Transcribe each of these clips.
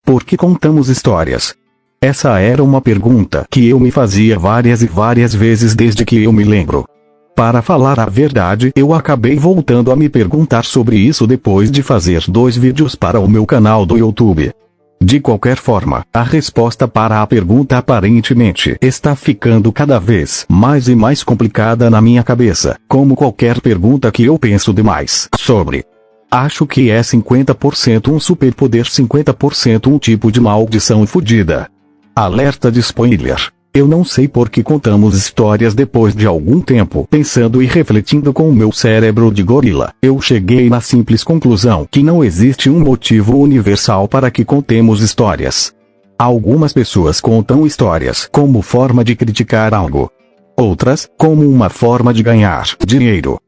Por que contamos histórias? Essa era uma pergunta que eu me fazia várias e várias vezes desde que eu me lembro. Para falar a verdade, eu acabei voltando a me perguntar sobre isso depois de fazer 2 vídeos para o meu canal do YouTube. De qualquer forma, a resposta para a pergunta aparentemente está ficando cada vez mais e mais complicada na minha cabeça, como qualquer pergunta que eu penso demais sobre. Acho que é 50% um superpoder, 50% um tipo de maldição fodida. Alerta de spoiler. Eu não sei por que contamos histórias. Depois de algum tempo pensando e refletindo com o meu cérebro de gorila, eu cheguei na simples conclusão que não existe um motivo universal para que contemos histórias. Algumas pessoas contam histórias como forma de criticar algo. Outras, como uma forma de ganhar dinheiro.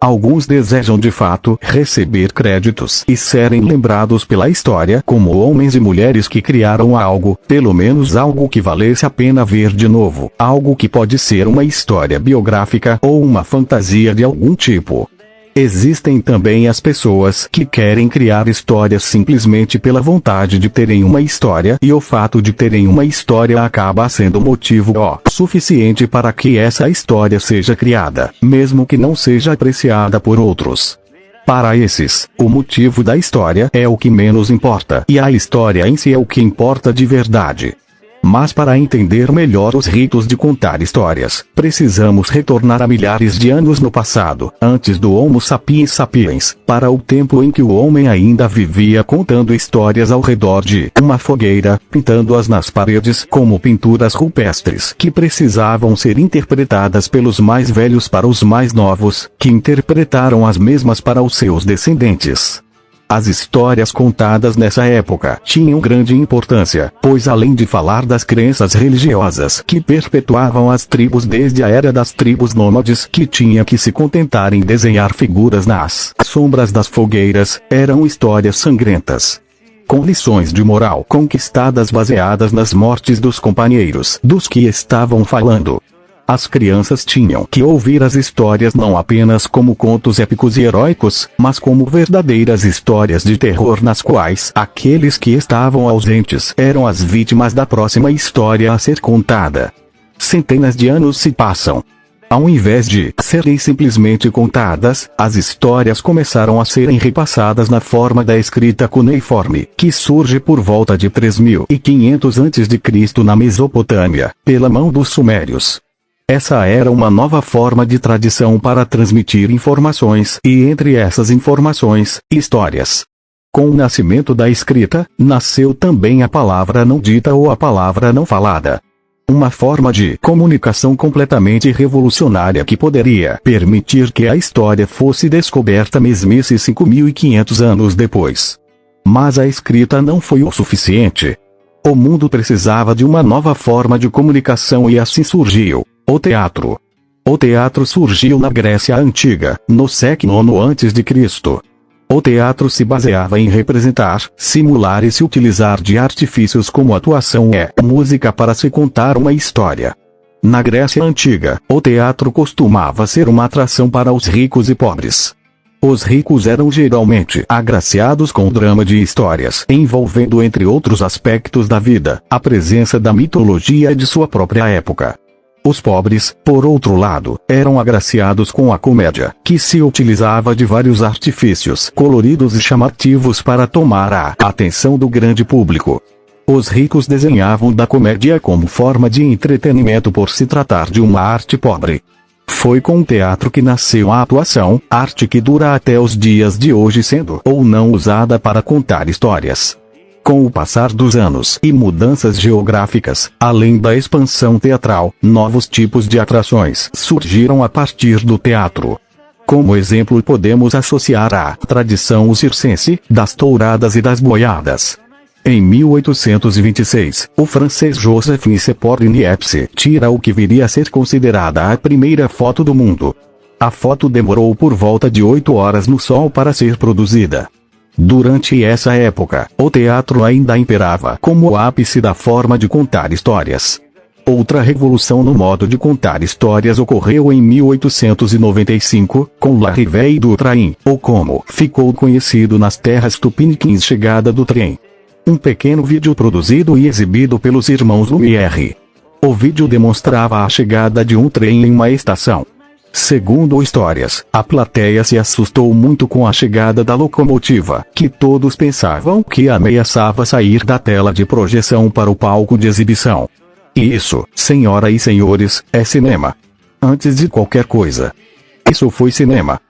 Alguns desejam de fato receber créditos e serem lembrados pela história como homens e mulheres que criaram algo, pelo menos algo que valesse a pena ver de novo, algo que pode ser uma história biográfica ou uma fantasia de algum tipo. Existem também as pessoas que querem criar histórias simplesmente pela vontade de terem uma história, e o fato de terem uma história acaba sendo motivo suficiente para que essa história seja criada, mesmo que não seja apreciada por outros. Para esses, o motivo da história é o que menos importa, e a história em si é o que importa de verdade. Mas para entender melhor os ritos de contar histórias, precisamos retornar a milhares de anos no passado, antes do Homo sapiens sapiens, para o tempo em que o homem ainda vivia contando histórias ao redor de uma fogueira, pintando-as nas paredes como pinturas rupestres que precisavam ser interpretadas pelos mais velhos para os mais novos, que interpretaram as mesmas para os seus descendentes. As histórias contadas nessa época tinham grande importância, pois além de falar das crenças religiosas que perpetuavam as tribos desde a era das tribos nômades, que tinha que se contentar em desenhar figuras nas sombras das fogueiras, eram histórias sangrentas, com lições de moral conquistadas baseadas nas mortes dos companheiros dos que estavam falando. As crianças tinham que ouvir as histórias não apenas como contos épicos e heróicos, mas como verdadeiras histórias de terror nas quais aqueles que estavam ausentes eram as vítimas da próxima história a ser contada. Centenas de anos se passam. Ao invés de serem simplesmente contadas, as histórias começaram a serem repassadas na forma da escrita cuneiforme, que surge por volta de 3500 a.C. na Mesopotâmia, pela mão dos sumérios. Essa era uma nova forma de tradição para transmitir informações, e entre essas informações, histórias. Com o nascimento da escrita, nasceu também a palavra não dita ou a palavra não falada. Uma forma de comunicação completamente revolucionária que poderia permitir que a história fosse descoberta mesmice 5.500 anos depois. Mas a escrita não foi o suficiente. O mundo precisava de uma nova forma de comunicação e assim surgiu o teatro. O teatro surgiu na Grécia Antiga, no século IX a.C. O teatro se baseava em representar, simular e se utilizar de artifícios como atuação e música para se contar uma história. Na Grécia Antiga, o teatro costumava ser uma atração para os ricos e pobres. Os ricos eram geralmente agraciados com o drama de histórias envolvendo, entre outros aspectos da vida, a presença da mitologia de sua própria época. Os pobres, por outro lado, eram agraciados com a comédia, que se utilizava de vários artifícios coloridos e chamativos para tomar a atenção do grande público. Os ricos desenhavam da comédia como forma de entretenimento por se tratar de uma arte pobre. Foi com o teatro que nasceu a atuação, arte que dura até os dias de hoje sendo ou não usada para contar histórias. Com o passar dos anos e mudanças geográficas, além da expansão teatral, novos tipos de atrações surgiram a partir do teatro. Como exemplo podemos associar a tradição circense, das touradas e das boiadas. Em 1826, o francês Joseph Nicephore Niepce tira o que viria a ser considerada a primeira foto do mundo. A foto demorou por volta de 8 horas no sol para ser produzida. Durante essa época, o teatro ainda imperava como o ápice da forma de contar histórias. Outra revolução no modo de contar histórias ocorreu em 1895, com La Rivière du Train, ou como ficou conhecido nas terras tupiniquins chegada do trem. Um pequeno vídeo produzido e exibido pelos irmãos Lumière. O vídeo demonstrava a chegada de um trem em uma estação. Segundo histórias, a plateia se assustou muito com a chegada da locomotiva, que todos pensavam que ameaçava sair da tela de projeção para o palco de exibição. E isso, senhoras e senhores, é cinema. Antes de qualquer coisa, isso foi cinema.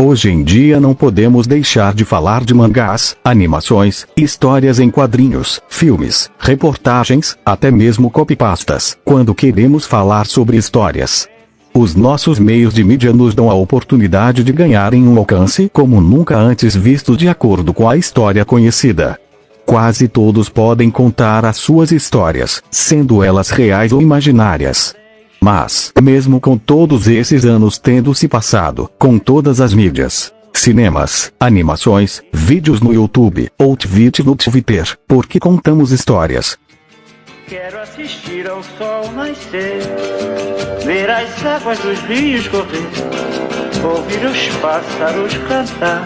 Hoje em dia não podemos deixar de falar de mangás, animações, histórias em quadrinhos, filmes, reportagens, até mesmo copypastas, quando queremos falar sobre histórias. Os nossos meios de mídia nos dão a oportunidade de ganharem um alcance como nunca antes visto de acordo com a história conhecida. Quase todos podem contar as suas histórias, sendo elas reais ou imaginárias. Mas, mesmo com todos esses anos tendo se passado, com todas as mídias, cinemas, animações, vídeos no YouTube, ou tweet no Twitter, porque contamos histórias. Quero assistir ao sol nascer, ver as águas dos rios correr, ouvir os pássaros cantar.